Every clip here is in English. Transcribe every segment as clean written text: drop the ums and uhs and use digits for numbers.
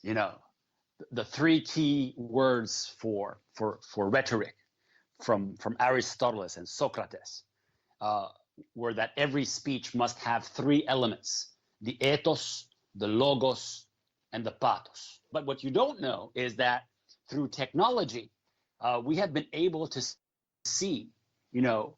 you know, the three key words for rhetoric from Aristotle and Socrates were that every speech must have three elements: the ethos, the logos, and the pathos. But what you don't know is that through technology, we have been able to see, you know,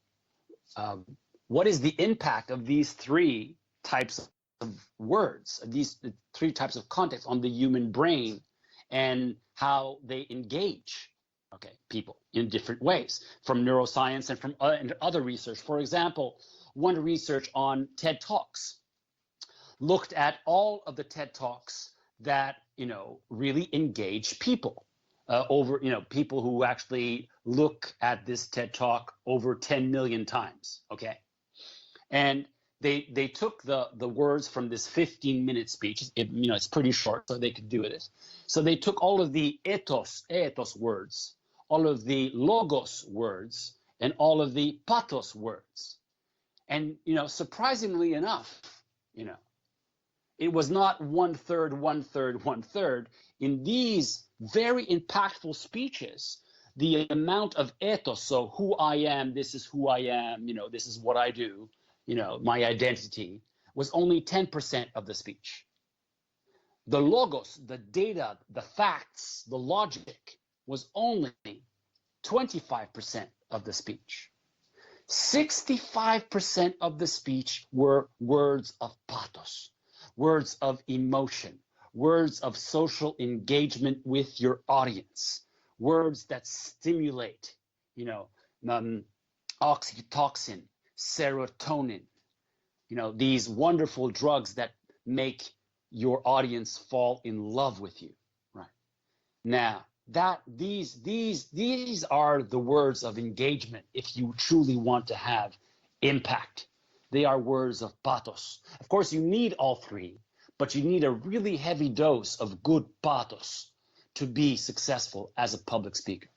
what is the impact of these three types of words, these three types of context on the human brain, and how they engage, okay, people in different ways, from neuroscience and from other research. For example, one research on TED Talks looked at all of the TED Talks that, you know, really engage people, over, you know, people who actually look at this TED Talk over 10 million times, okay? And they took the words from this 15-minute speech. You know, it's pretty short, so they could do it. So they took all of the ethos words, all of the logos words, and all of the pathos words. And, you know, surprisingly enough, you know, it was not 1/3, 1/3, 1/3. In these very impactful speeches, the amount of ethos, so who I am, this is who I am, you know, this is what I do, you know, my identity, was only 10% of the speech. The logos, the data, the facts, the logic was only 25% of the speech. 65% of the speech were words of pathos, words of emotion, words of social engagement with your audience, words that stimulate, you know, oxytocin, serotonin, you know, these wonderful drugs that make your audience fall in love with you, right? Now, these are the words of engagement if you truly want to have impact. They are words of pathos. Of course, you need all three, but you need a really heavy dose of good pathos to be successful as a public speaker.